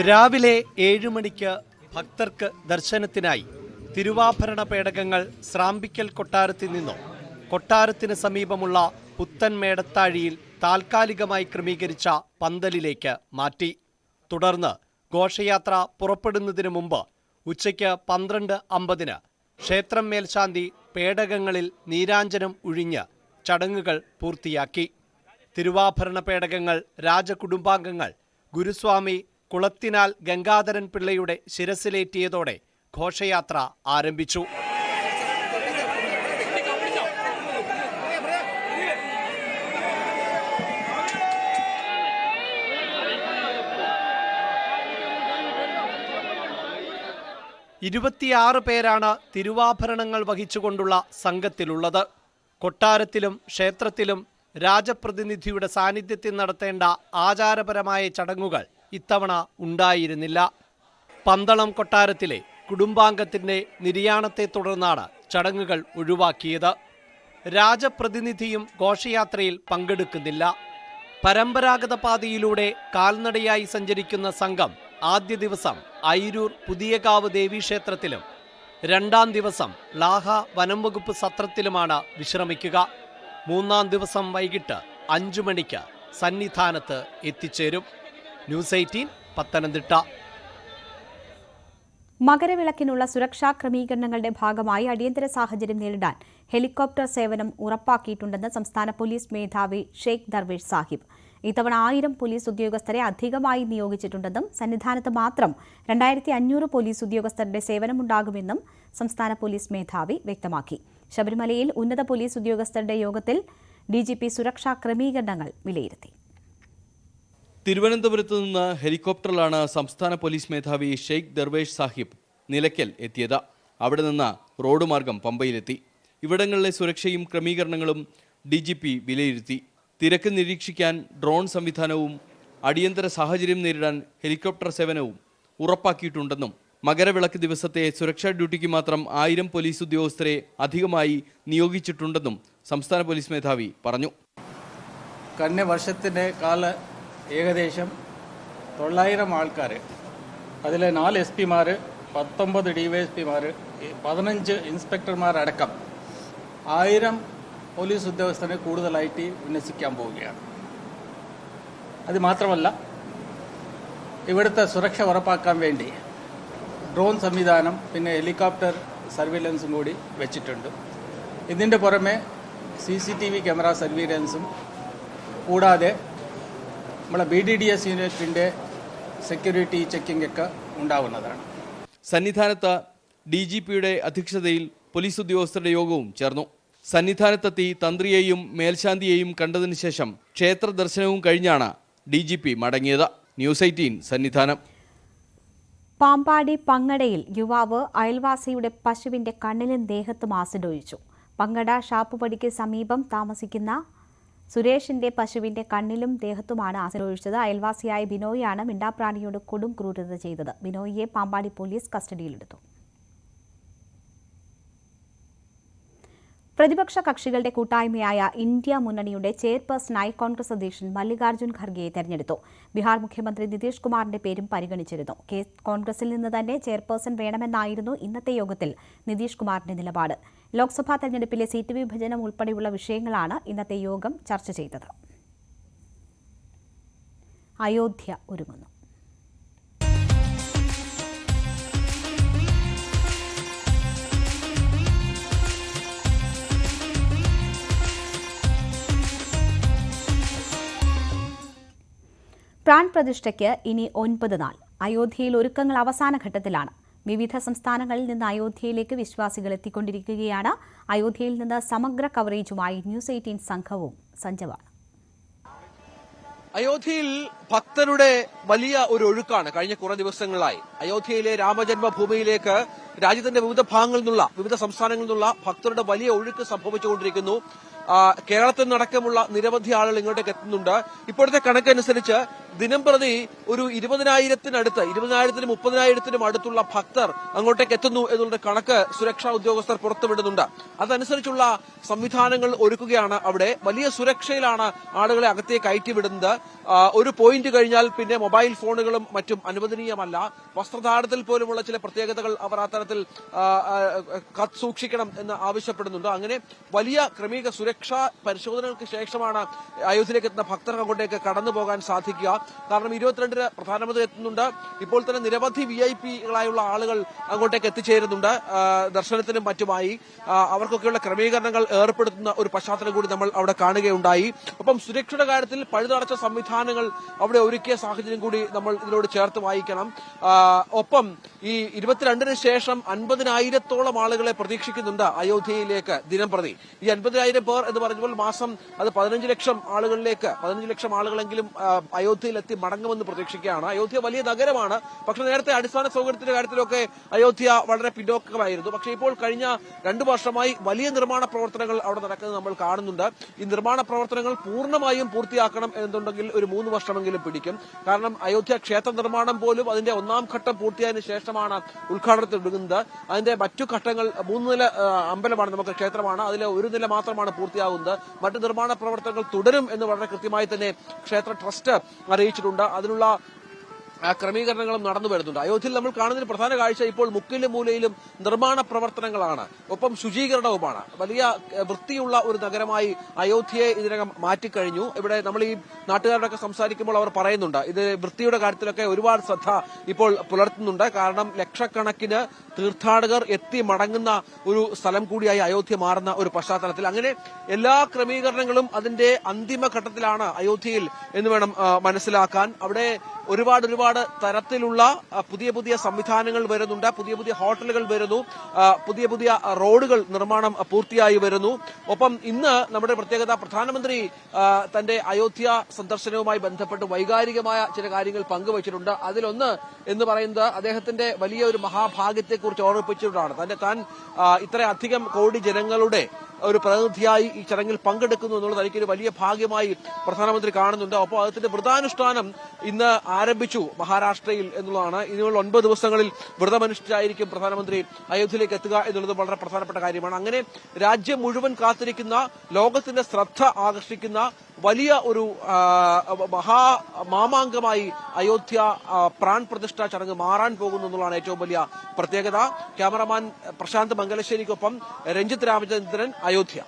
J: രാവിലെ 7 മണിക്ക് ഭക്തർക്ക് ദർശനത്തിനായി തിരുവാഭരണ പേടകങ്ങൾ സ്രാമ്പിക്കൽ കൊട്ടാരത്തിൽ നിന്നും കൊട്ടാരത്തിന് സമീപമുള്ള പുത്തൻ മേടത്താഴിയിൽ താൽക്കാലികമായി ക്രമീകരിച്ച പന്തലിലേക്ക് മാറ്റി. തുടർന്ന് ഘോഷയാത്ര പുറപ്പെടുന്നതിന് മുമ്പ് ഉച്ചയ്ക്ക് 12:50 ക്ഷേത്രം മേൽശാന്തി പേടകങ്ങളിൽ നീരാഞ്ജനം ഒഴിഞ്ഞ് ചടങ്ങുകൾ പൂർത്തിയാക്കി. തിരുവാഭരണ പേടകങ്ങൾ രാജകുടുംബാംഗങ്ങൾ ഗുരുസ്വാമി കുളത്തിനാൽ ഗംഗാധരൻ പിള്ളയുടെ ശിരസിലേറ്റിയതോടെ ഘോഷയാത്ര ആരംഭിച്ചു. 26 പേരാണ് തിരുവാഭരണങ്ങൾ വഹിച്ചുകൊണ്ടുള്ള സംഘത്തിലുള്ളത്. കൊട്ടാരത്തിലും ക്ഷേത്രത്തിലും രാജപ്രതിനിധിയുടെ സാന്നിധ്യത്തിൽ നടത്തേണ്ട ആചാരപരമായ ചടങ്ങുകൾ ഇത്തവണ ഉണ്ടായിരുന്നില്ല. പന്തളം കൊട്ടാരത്തിലെ കുടുംബാംഗത്തിന്റെ നിര്യാണത്തെ തുടർന്നാണ് ചടങ്ങുകൾ ഒഴിവാക്കിയത്. രാജപ്രതിനിധിയും ഘോഷയാത്രയിൽ പങ്കെടുക്കുന്നില്ല. പരമ്പരാഗത പാതയിലൂടെ കാൽനടയായി സഞ്ചരിക്കുന്ന സംഘം ആദ്യ ദിവസം ഐരൂർ പുതിയകാവ് ദേവീക്ഷേത്രത്തിലും 2ാം ദിവസം ലാഹ വനം വകുപ്പ് സത്രത്തിലുമാണ് വിശ്രമിക്കുക. 3ാം ദിവസം വൈകിട്ട് 5 മണിക്ക് സന്നിധാനത്ത് എത്തിച്ചേരും. ന്യൂസ് 18 പത്തനംതിട്ട.
A: മകരവിളക്കിനുള്ള സുരക്ഷാ ക്രമീകരണങ്ങളുടെ ഭാഗമായി അടിയന്തര സാഹചര്യം നേരിടാൻ ഹെലികോപ്റ്റർ സേവനം ഉറപ്പാക്കിയിട്ടുണ്ടെന്ന് സംസ്ഥാന പോലീസ് മേധാവി ഷെയ്ഖ് ദർവേഷ് സാഹിബ്. ഇത്തവണ 1000 പോലീസ് ഉദ്യോഗസ്ഥരെ അധികമായി നിയോഗിച്ചിട്ടുണ്ടെന്നും സന്നിധാനത്ത് മാത്രം 2500 പോലീസ് ഉദ്യോഗസ്ഥരുടെ സേവനമുണ്ടാകുമെന്നും സംസ്ഥാന പോലീസ് മേധാവി വ്യക്തമാക്കി. ശബരിമലയിൽ ഉന്നത പോലീസ് ഉദ്യോഗസ്ഥരുടെ യോഗത്തിൽ ഡിജിപി സുരക്ഷാ ക്രമീകരണങ്ങൾ വിലയിരുത്തി.
K: തിരുവനന്തപുരത്ത് നിന്ന് ഹെലികോപ്റ്ററിലാണ് സംസ്ഥാന പോലീസ് മേധാവി ഷെയ്ഖ് ദർവേഷ് സാഹിബ് നിലയ്ക്കൽ എത്തിയത്. അവിടെ നിന്ന് റോഡ് മാർഗം പമ്പയിലെത്തി. ഇവിടങ്ങളിലെ സുരക്ഷയും ക്രമീകരണങ്ങളും ഡിജിപി വിലയിരുത്തി. തിരക്ക് നിരീക്ഷിക്കാൻ ഡ്രോൺ സംവിധാനവും അടിയന്തര സാഹചര്യം നേരിടാൻ ഹെലികോപ്റ്റർ സേവനവും ഉറപ്പാക്കിയിട്ടുണ്ടെന്നും മകരവിളക്ക് ദിവസത്തെ സുരക്ഷാ ഡ്യൂട്ടിക്ക് മാത്രം 1000 പോലീസ് ഉദ്യോഗസ്ഥരെ അധികമായി നിയോഗിച്ചിട്ടുണ്ടെന്നും സംസ്ഥാന പോലീസ് മേധാവി പറഞ്ഞു.
L: കഴിഞ്ഞ വർഷത്തിൻ്റെ ഏകദേശം 900 ആൾക്കാർ, അതിൽ 4 SP-മാർ, 19 DYSP-മാർ, 15 ഇൻസ്പെക്ടർമാരടക്കം 1000 പോലീസ് ഉദ്യോഗസ്ഥരെ കൂടുതലായിട്ട് വിന്യസിക്കാൻ പോവുകയാണ്. അത് മാത്രമല്ല, ഇവിടുത്തെ സുരക്ഷ ഉറപ്പാക്കാൻ വേണ്ടി ഡ്രോൺ സംവിധാനം പിന്നെ ഹെലികോപ്റ്റർ സർവൈലൻസും കൂടി വെച്ചിട്ടുണ്ട്. ഇതിൻ്റെ പുറമെ CCTV ക്യാമറ സർവൈലൻസും കൂടാതെ നമ്മളെ BDDS യൂണിറ്റിൻ്റെ സെക്യൂരിറ്റി ചെക്കിംഗ് ഒക്കെ ഉണ്ടാവുന്നതാണ്.
K: സന്നിധാനത്ത് DGPയുടെ അധ്യക്ഷതയിൽ പോലീസ് ഉദ്യോഗസ്ഥരുടെ യോഗവും ചേർന്നു. സന്നിധാനത്തെത്തി തന്ത്രിയെയും മേൽശാന്തിയെയും കണ്ടതിനു ശേഷം ക്ഷേത്ര ദർശനവും കഴിഞ്ഞാണ് DGP മടങ്ങിയത്. ന്യൂസ് 18 സന്നിധാനം.
A: പാമ്പാടി പങ്ങടയിൽ യുവാവ് അയൽവാസിയുടെ പശുവിന്റെ കണ്ണിലും ദേഹത്തും ആസിഡ് ഒഴിച്ചു. പങ്ങട ഷാപ്പുപടിക്ക് സമീപം താമസിക്കുന്ന സുരേഷിന്റെ പശുവിന്റെ കണ്ണിലും ദേഹത്തുമാണ് ആസിഡ് ഒഴിച്ചത്. അയൽവാസിയായ ബിനോയിയാണ് മിണ്ടാപ്രാണിയോട് കൊടും ക്രൂരത ചെയ്തത്. ബിനോയിയെ പാമ്പാടി പോലീസ് കസ്റ്റഡിയിലെടുത്തു. പ്രതിപക്ഷ കക്ഷികളുടെ കൂട്ടായ്മയായ ഇന്ത്യ മുന്നണിയുടെ ചെയർപേഴ്സണായി കോൺഗ്രസ് അധ്യക്ഷൻ മല്ലികാർജ്ജുൻ ഖർഗെയെ തെരഞ്ഞെടുത്തു. ബീഹാർ മുഖ്യമന്ത്രി നിതീഷ് കുമാറിന്റെ പേരും പരിഗണിച്ചിരുന്നു. കോൺഗ്രസിൽ നിന്ന് തന്നെ ചെയർപേഴ്സൺ വേണമെന്നായിരുന്നു ഇന്നത്തെ യോഗത്തിൽ നിതീഷ് കുമാറിന്റെ നിലപാട്. ലോക്സഭാ തെരഞ്ഞെടുപ്പിലെ സീറ്റ് വിഭജനം ഉൾപ്പെടെയുള്ള വിഷയങ്ങളാണ് ഇന്നത്തെ യോഗം ചർച്ച ചെയ്തത്. അയോധ്യ ഒരുങ്ങുന്നു. പ്രാൺ പ്രതിഷ്ഠയ്ക്ക് ഇനി 9 നാൾ. അയോധ്യയിൽ ഒരുക്കങ്ങൾ അവസാന ഘട്ടത്തിലാണ്. വിവിധ സംസ്ഥാനങ്ങളിൽ നിന്ന് അയോധ്യയിലേക്ക് വിശ്വാസികൾ എത്തിക്കൊണ്ടിരിക്കുകയാണ്. അയോധ്യയിൽ നിന്ന് സമഗ്ര കവറേജുമായി ന്യൂസ് 18 സംഘവും സജ്ജമാണ്.
B: അയോധ്യയിൽ ഭക്തരുടെ വലിയ ഒരു ഒഴുക്കാണ് കഴിഞ്ഞ കുറെ ദിവസങ്ങളായി. അയോധ്യയിലെ രാമജന്മഭൂമിയിലേക്ക് രാജ്യത്തിന്റെ വിവിധ ഭാഗങ്ങളിൽ നിന്നുള്ള, വിവിധ സംസ്ഥാനങ്ങളിൽ നിന്നുള്ള ഭക്തരുടെ വലിയ ഒഴുക്ക് സംഭവിച്ചുകൊണ്ടിരിക്കുന്നു. കേരളത്തിൽ നിന്നടക്കമുള്ള നിരവധി ആളുകൾ ഇങ്ങോട്ടേക്ക് എത്തുന്നുണ്ട്. ഇപ്പോഴത്തെ കണക്കനുസരിച്ച് ദിനം പ്രതി ഒരു 20,000-ത്തിനടുത്ത് 20,000-നും 30,000-ത്തിനും അടുത്തുള്ള ഭക്തർ അങ്ങോട്ടേക്ക് എത്തുന്നു എന്നുള്ള കണക്ക് സുരക്ഷാ ഉദ്യോഗസ്ഥർ പുറത്തുവിടുന്നുണ്ട്. അതനുസരിച്ചുള്ള സംവിധാനങ്ങൾ ഒരുക്കുകയാണ്. അവിടെ വലിയ സുരക്ഷയിലാണ് ആളുകളെ അകത്തേക്ക് കയറ്റിവിടുന്നത്. ഒരു പോയിന്റ് കഴിഞ്ഞാൽ പിന്നെ മൊബൈൽ ഫോണുകളും മറ്റും അനുവദനീയമല്ല. വസ്ത്രധാരണത്തിൽ പോലുമുള്ള ചില പ്രത്യേകതകൾ അവർ അത്തരത്തിൽ സൂക്ഷിക്കണം എന്ന് ആവശ്യപ്പെടുന്നുണ്ട്. അങ്ങനെ വലിയ ക്രമീക സുരക്ഷാ പരിശോധനകൾക്ക് ശേഷമാണ് അയോധ്യയിലേക്ക് എത്തുന്ന ഭക്തർക്ക് അങ്ങോട്ടേക്ക് കടന്നു പോകാൻ സാധിക്കുക. കാരണം 22-ന് പ്രധാനമന്ത്രി എത്തുന്നുണ്ട്. ഇപ്പോൾ തന്നെ നിരവധി VIP-കളായുള്ള ആളുകൾ അങ്ങോട്ടേക്ക് എത്തിച്ചേരുന്നുണ്ട്. ദർശനത്തിനും മറ്റുമായി അവർക്കൊക്കെയുള്ള ക്രമീകരണങ്ങൾ ഏർപ്പെടുത്തുന്ന ഒരു പശ്ചാത്തലം കൂടി നമ്മൾ അവിടെ കാണുകയുണ്ടായി. ഒപ്പം സുരക്ഷയുടെ കാര്യത്തിൽ പഴുതടച്ച സംവിധാനങ്ങൾ അവിടെ ഒരുക്കിയ സാഹചര്യം കൂടി നമ്മൾ ഇതിനോട് ചേർത്ത് വായിക്കണം. ഒപ്പം ഈ 22-ന് ശേഷം 50,000-ത്തോളം ആളുകളെ പ്രതീക്ഷിക്കുന്നുണ്ട് അയോധ്യയിലേക്ക് ദിനം പ്രതി. ഈ 50,000 പേർ എന്ന് പറഞ്ഞപ്പോൾ മാസം അത് 15 ലക്ഷം ആളുകളെങ്കിലും അയോധ്യയിലെത്തി മടങ്ങുമെന്ന് പ്രതീക്ഷിക്കുകയാണ്. അയോധ്യ വലിയ നഗരമാണ്. പക്ഷെ നേരത്തെ അടിസ്ഥാന സൗകര്യത്തിന്റെ കാര്യത്തിലൊക്കെ അയോധ്യ വളരെ പിന്നോക്കമായിരുന്നു. പക്ഷേ ഇപ്പോൾ കഴിഞ്ഞ 2 വർഷമായി വലിയ നിർമ്മാണ പ്രവർത്തനങ്ങൾ അവിടെ നടക്കുന്നത് നമ്മൾ കാണുന്നുണ്ട്. ഈ നിർമ്മാണ പ്രവർത്തനങ്ങൾ പൂർണ്ണമായും പൂർത്തിയാക്കണം എന്നുണ്ടെങ്കിൽ ഒരു 3 വർഷമെങ്കിലും പിടിക്കും. കാരണം അയോധ്യ ക്ഷേത്ര നിർമ്മാണം പോലും അതിന്റെ 1ാം ഘട്ടം പൂർത്തിയായതിനു ശേഷമാണ് ഉദ്ഘാടനത്തിൽ ഒടുങ്ങുന്നത്. അതിന്റെ മറ്റു ഘട്ടങ്ങൾ 3 നില അമ്പലമാണ്, നമുക്ക് ക്ഷേത്രമാണ്, അതിലെ 1 നില മാത്രമാണ് പൂർത്തിയാകുന്നത്. മറ്റു നിർമ്മാണ പ്രവർത്തനങ്ങൾ തുടരും എന്ന് വളരെ കൃത്യമായി തന്നെ ക്ഷേത്ര ട്രസ്റ്റ് അറിയിച്ചിട്ടുണ്ട്. അതിനുള്ള ക്രമീകരണങ്ങളും നടന്നു വരുന്നുണ്ട്. അയോധ്യയിൽ നമ്മൾ കാണുന്നതിന് പ്രധാന കാഴ്ച ഇപ്പോൾ മുക്കിലും മൂലയിലും നിർമ്മാണ പ്രവർത്തനങ്ങളാണ്, ഒപ്പം ശുചീകരണവുമാണ്. വലിയ വൃത്തിയുള്ള ഒരു നഗരമായി അയോധ്യയെ ഇതിനകം മാറ്റിക്കഴിഞ്ഞു. ഇവിടെ നമ്മൾ ഈ നാട്ടുകാരോടൊക്കെ സംസാരിക്കുമ്പോൾ അവർ പറയുന്നുണ്ട് ഇത് വൃത്തിയുടെ കാര്യത്തിലൊക്കെ ഒരുപാട് ശ്രദ്ധ ഇപ്പോൾ പുലർത്തുന്നുണ്ട്. കാരണം ലക്ഷക്കണക്കിന് തീർത്ഥാടകർ എത്തി മടങ്ങുന്ന ഒരു സ്ഥലം കൂടിയായി അയോധ്യ മാറുന്ന ഒരു പശ്ചാത്തലത്തിൽ അങ്ങനെ എല്ലാ ക്രമീകരണങ്ങളും അതിന്റെ അന്തിമഘട്ടത്തിലാണ് അയോധ്യയിൽ എന്ന് വേണം മനസ്സിലാക്കാൻ. അവിടെ ഒരുപാട് തരത്തിലുള്ള പുതിയ സംവിധാനങ്ങൾ വരുന്നുണ്ട്. പുതിയ ഹോട്ടലുകൾ വരുന്നു. പുതിയ റോഡുകൾ നിർമ്മാണം പൂർത്തിയായി വരുന്നു. ഒപ്പം ഇന്ന് നമ്മുടെ പ്രത്യേകത, പ്രധാനമന്ത്രി തന്റെ അയോധ്യ സന്ദർശനവുമായി ബന്ധപ്പെട്ട് വൈകാരികമായ ചില കാര്യങ്ങൾ പങ്കുവച്ചിട്ടുണ്ട്. അതിലൊന്ന് എന്ന് പറയുന്നത് അദ്ദേഹത്തിന്റെ വലിയ ഒരു മഹാഭാഗ്യത്തെക്കുറിച്ച് ഓർമ്മിപ്പിച്ചിട്ടാണ്. താൻ ഇത്രയധികം കോടി ജനങ്ങളുടെ ഒരു പ്രതിനിധിയായി ഈ ചടങ്ങിൽ പങ്കെടുക്കുന്നു എന്നുള്ളത് എനിക്കൊരു വലിയ ഭാഗ്യമായി പ്രധാനമന്ത്രി കാണുന്നുണ്ട്. ഒപ്പം അദ്ദേഹത്തിന്റെ വ്രതാനുഷ്ഠാനം ഇന്ന് ആരംഭിച്ചു മഹാരാഷ്ട്രയിൽ എന്നുള്ളതാണ്. ഇനിയുള്ള 9 ദിവസങ്ങളിൽ വ്രതമനുഷ്ഠിച്ചായിരിക്കും പ്രധാനമന്ത്രി അയോധ്യയിലേക്ക് എത്തുക എന്നുള്ളത് വളരെ പ്രധാനപ്പെട്ട കാര്യമാണ്. അങ്ങനെ രാജ്യം മുഴുവൻ കാത്തിരിക്കുന്ന, ലോകത്തിന്റെ ശ്രദ്ധ ആകർഷിക്കുന്ന വലിയ ഒരു മാമാങ്കമായി അയോധ്യ പ്രാൺ പ്രതിഷ്ഠാ ചടങ്ങ് മാറാൻ പോകുന്നു എന്നുള്ളതാണ് ഏറ്റവും വലിയ പ്രത്യേകത. ക്യാമറമാൻ പ്രശാന്ത് മംഗലശ്ശേരിക്കൊപ്പം രഞ്ജിത്ത് രാമചന്ദ്രൻ, അയോധ്യ.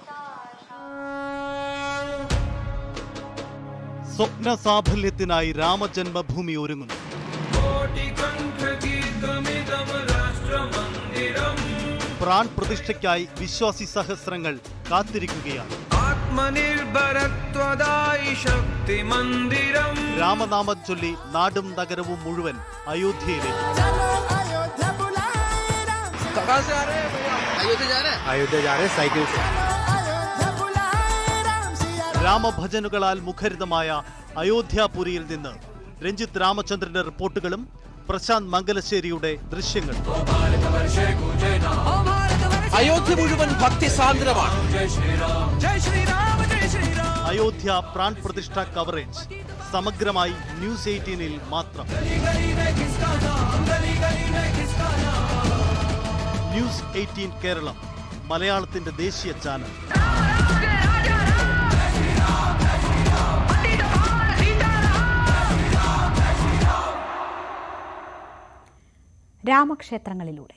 M: സ്വപ്ന സാഫല്യത്തിനായി രാമജന്മഭൂമി ഒരുങ്ങുന്നു. പ്രാൺ പ്രതിഷ്ഠയ്ക്കായി വിശ്വാസി സഹസ്രങ്ങൾ കാത്തിരിക്കുകയാണ്. രാമനാമം ചൊല്ലി നാടും നഗരവും മുഴുവൻ അയോധ്യയിലേക്ക്. രാമഭജനുകളാൽ മുഖരിതമായ അയോധ്യാപുരിയിൽ നിന്ന് രഞ്ജിത്ത് രാമചന്ദ്രന്റെ റിപ്പോർട്ടുകളും പ്രശാന്ത് മംഗലശ്ശേരിയുടെ ദൃശ്യങ്ങളും.
B: അയോധ്യ മുഴുവൻ ഭക്തിസാന്ദ്രമാണ്.
M: അയോധ്യ പ്രാൺ പ്രതിഷ്ഠ കവറേജ് സമഗ്രമായി ന്യൂസ് 18-ൽ മാത്രം. ന്യൂസ് 18 കേരളം, മലയാളത്തിന്റെ ദേശീയ ചാനൽ.
A: രാമക്ഷേത്രങ്ങളിലൂടെ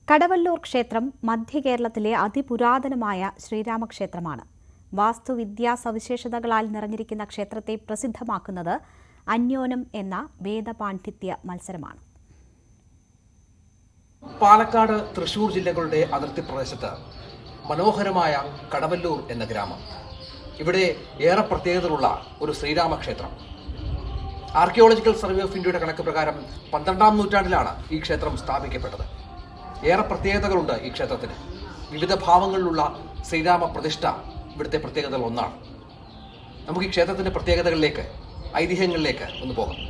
A: കടവല്ലൂർ ക്ഷേത്രം മധ്യ കേരളത്തിലെ അതിപുരാതനമായ ശ്രീരാമക്ഷേത്രമാണ്. വാസ്തുവിദ്യാ സവിശേഷതകളാൽ നിറഞ്ഞിരിക്കുന്ന ക്ഷേത്രത്തെ പ്രസിദ്ധമാക്കുന്നത് അന്യോനം എന്ന വേദപാണ്ഡിത്യ മത്സരമാണ്.
N: പാലക്കാട്, തൃശൂർ ജില്ലകളുടെ അതിർത്തി പ്രദേശത്ത് മനോഹരമായ കടവല്ലൂർ എന്ന ഗ്രാമം. ഇവിടെ ഏറെ പ്രത്യേകതയുള്ള ഒരു ശ്രീരാമക്ഷേത്രം. ആർക്കിയോളജിക്കൽ സർവേ ഓഫ് ഇന്ത്യയുടെ കണക്ക് പ്രകാരം 12ാം നൂറ്റാണ്ടിലാണ് ഈ ക്ഷേത്രം സ്ഥാപിക്കപ്പെട്ടത്. ഏറെ പ്രത്യേകതകളുണ്ട് ഈ ക്ഷേത്രത്തിന്. വിവിധ ഭാവങ്ങളിലുള്ള ശ്രീരാമ പ്രതിഷ്ഠ ഇവിടുത്തെ പ്രത്യേകതകൾ ഒന്നാണ്. നമുക്ക് ഈ ക്ഷേത്രത്തിന്റെ പ്രത്യേകതകളിലേക്ക്, ഐതിഹ്യങ്ങളിലേക്ക് ഒന്ന് പോകാം.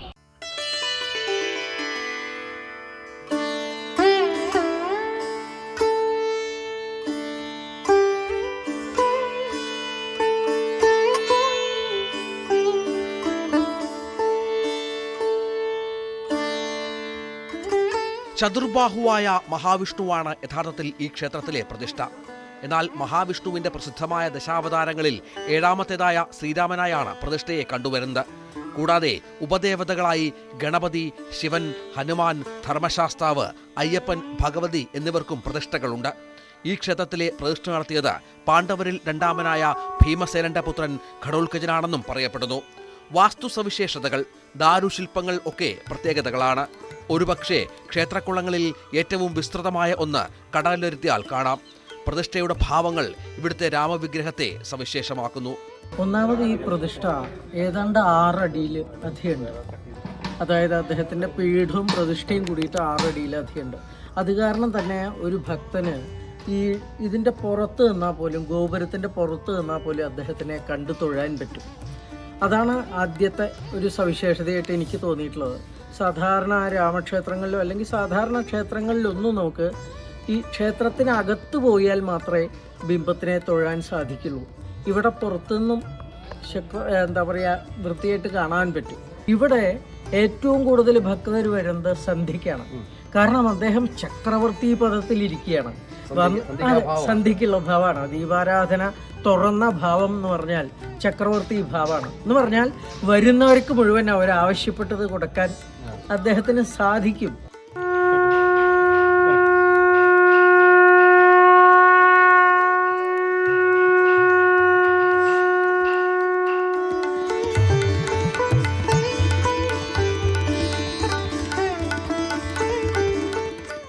N: ചതുർബാഹുവായ മഹാവിഷ്ണുവാണ് യഥാർത്ഥത്തിൽ ഈ ക്ഷേത്രത്തിലെ പ്രതിഷ്ഠ. എന്നാൽ മഹാവിഷ്ണുവിന്റെ പ്രസിദ്ധമായ ദശാവതാരങ്ങളിൽ 7ാമത്തേതായ ശ്രീരാമനായാണ് പ്രതിഷ്ഠയെ കണ്ടുവരുന്നത്. കൂടാതെ ഉപദേവതകളായി ഗണപതി, ശിവൻ, ഹനുമാൻ, ധർമ്മശാസ്താവ്, അയ്യപ്പൻ, ഭഗവതി എന്നിവർക്കും പ്രതിഷ്ഠകളുണ്ട്. ഈ ക്ഷേത്രത്തിലെ പ്രതിഷ്ഠ നടത്തിയത് പാണ്ഡവരിൽ 2ാമനായ ഭീമസേനന്റെ പുത്രൻ ഘടോൽക്കജനാണെന്നും പറയപ്പെടുന്നു. വാസ്തു സവിശേഷതകൾ, ദാരുശില്പങ്ങൾ ഒക്കെ പ്രത്യേകതകളാണ്. ഒരുപക്ഷെ ക്ഷേത്രക്കുളങ്ങളിൽ ഏറ്റവും വിസ്തൃതമായ ഒന്ന് കടലെത്തിയാൽ കാണാം. പ്രതിഷ്ഠയുടെ ഭാവങ്ങൾ ഇവിടുത്തെ രാമവിഗ്രഹത്തെ സവിശേഷമാക്കുന്നു.
O: ഒന്നാമത് ഈ പ്രതിഷ്ഠ ഏതാണ്ട് 6 അടിയിൽ അധികമുണ്ട്. അതായത് അദ്ദേഹത്തിൻ്റെ പീഠവും പ്രതിഷ്ഠയും കൂടിയിട്ട് 6 അടിയിലധികമുണ്ട്. അത് കാരണം തന്നെ ഒരു ഭക്തന് ഇതിൻ്റെ പുറത്ത് നിന്നാൽ പോലും, ഗോപുരത്തിൻ്റെ പുറത്ത് നിന്നാൽ പോലും അദ്ദേഹത്തിനെ കണ്ടു തൊഴാൻ പറ്റും. അതാണ് ആദ്യത്തെ ഒരു സവിശേഷതയായിട്ട് എനിക്ക് തോന്നിയിട്ടുള്ളത്. സാധാരണ രാമക്ഷേത്രങ്ങളിലോ അല്ലെങ്കിൽ സാധാരണ ക്ഷേത്രങ്ങളിലൊന്നും നമുക്ക് ഈ ക്ഷേത്രത്തിനകത്ത് പോയാൽ മാത്രമേ ബിംബത്തിനെ തൊഴാൻ സാധിക്കുള്ളൂ. ഇവിടെ പുറത്തുനിന്നും വൃത്തിയായിട്ട് കാണാൻ പറ്റും. ഇവിടെ ഏറ്റവും കൂടുതൽ ഭക്തർ വരുന്നത് സന്ധ്യയ്ക്കാണ്. കാരണം അദ്ദേഹം ചക്രവർത്തി പദത്തിലിരിക്കുകയാണ്. സന്ധ്യയ്ക്കുള്ള ഭാവമാണ്. ദീപാരാധന തുറന്ന ഭാവം എന്ന് പറഞ്ഞാൽ ചക്രവർത്തി ഭാവമാണ്. എന്ന് പറഞ്ഞാൽ വരുന്നവർക്ക് മുഴുവൻ അവരാവശ്യപ്പെട്ടത് കൊടുക്കാൻ അദ്ദേഹത്തിന് സാധിക്കും.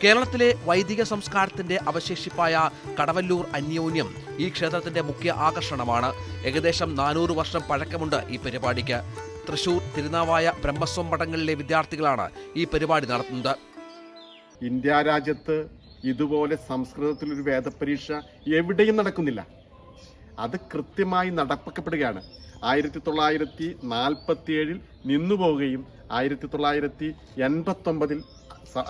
B: കേരളത്തിലെ വൈദിക സംസ്കാരത്തിന്റെ അവശേഷിപ്പായ കടവല്ലൂർ അന്യോന്യം ഈ ക്ഷേത്രത്തിന്റെ മുഖ്യ ആകർഷണമാണ്. ഏകദേശം 400 വർഷം പഴക്കമുണ്ട് ഈ പരിപാടിക്ക്. തൃശൂർ, തിരുനാവായ, ബ്രഹ്മസ്വം മഠങ്ങളിലെ വിദ്യാർത്ഥികളാണ് ഈ പരിപാടി നടത്തുന്നത്.
P: ഇന്ത്യ രാജ്യത്ത് ഇതുപോലെ സംസ്കൃതത്തിലൊരു വേദപരീക്ഷ എവിടെയും നടക്കുന്നില്ല. അത് കൃത്യമായി നടപ്പാക്കപ്പെടുകയാണ്. 1947 നിന്നുപോവുകയും 1989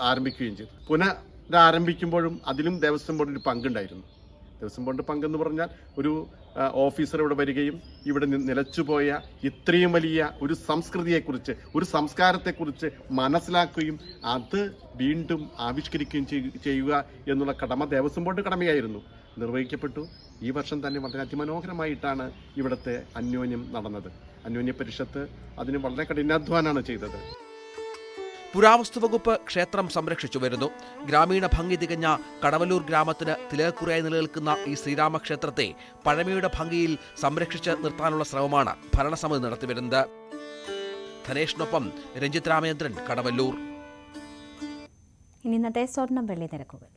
P: ആരംഭിക്കുകയും ചെയ്തു. പുനരാരംഭിക്കുമ്പോഴും അതിലും ദേവസ്വം ബോർഡിന് പങ്കുണ്ടായിരുന്നു. ദേവസ്വം ബോർഡിൻ്റെ പങ്കെന്ന് പറഞ്ഞാൽ ഒരു ഓഫീസർ ഇവിടെ വരികയും ഇവിടെ നിലച്ചുപോയ ഇത്രയും വലിയ ഒരു സംസ്കൃതിയെക്കുറിച്ച്, ഒരു സംസ്കാരത്തെക്കുറിച്ച് മനസ്സിലാക്കുകയും അത് വീണ്ടും ആവിഷ്കരിക്കുകയും ചെയ്യുക എന്നുള്ള കടമ ദേവസ്വം ബോർഡ് കടമയായിരുന്നു. നിർവഹിക്കപ്പെട്ടു. ഈ വർഷം തന്നെ വളരെ അതിമനോഹരമായിട്ടാണ് ഇവിടുത്തെ അന്യോന്യം നടന്നത്. അന്യോന്യ പരിഷത്ത് അതിന് വളരെ കഠിനാധ്വാനമാണ് ചെയ്തത്.
B: പുരാവസ്തു വകുപ്പ് ക്ഷേത്രം സംരക്ഷിച്ചു വരുന്നു. ഗ്രാമീണ ഭംഗി തികഞ്ഞ കടവല്ലൂർ ഗ്രാമത്തിന് തിലകക്കുറിയായി നിലനിൽക്കുന്ന ഈ ശ്രീരാമക്ഷേത്രത്തെ പഴമയുടെ ഭംഗിയിൽ സംരക്ഷിച്ച് നിർത്താനുള്ള ശ്രമമാണ് ഭരണസമിതി നടത്തിവരുന്നത്. ധനേഷിനൊപ്പം രഞ്ജിത് രാമചന്ദ്രൻ, കടവല്ലൂർ.
A: ഇന്നത്തെ സ്വർണം വെള്ളി നിരക്കുകൾ.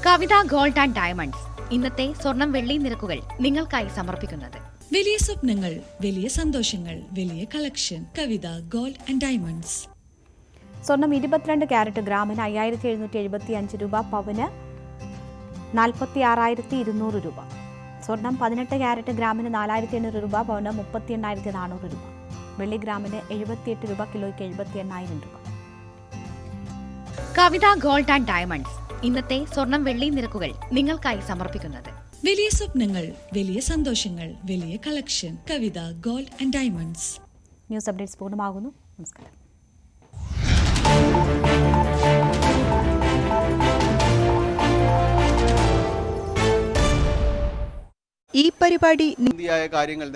Q: കവിത ഗോൾഡ് ആൻഡ് ഡയമണ്ട്സ് ഇന്നത്തെ സ്വർണം വെള്ളി നിരക്കുകൾ നിങ്ങൾക്കായി സമർപ്പിക്കുന്നത്.
R: വലിയ സ്വപ്നങ്ങൾ, വലിയ സന്തോഷങ്ങൾ, വലിയ collection. Kavitha gold and diamonds.
A: സ്വർണം 22 ക്യാരറ്റ് ഗ്രാമിന് 5775 രൂപ, പവന് 46,200 രൂപ. സ്വർണം 18 ക്യാരറ്റ് ഗ്രാമിന് 4800 രൂപ, പവന് 38,400 രൂപ. വെള്ളി ഗ്രാമിന് 78 രൂപ, കിലോയ്ക്ക് 78,000 രൂപ.
Q: കവിത ഗോൾഡ് ആൻഡ് ഡയമണ്ട്സ് ഇന്നത്തെ സ്വർണം വെള്ളി നിരക്കുകൾ നിങ്ങൾക്കായി സമർപ്പിക്കുന്നത്.
R: വലിയ സ്വപ്നങ്ങൾ, വലിയ സന്തോഷങ്ങൾ, വലിയ collection. Kavitha gold and diamonds.
A: News updates പൂർണ്ണമാകുന്നു. നമസ്കാരം.
S: ഈ പരിപാടി
C: കാര്യങ്ങൾ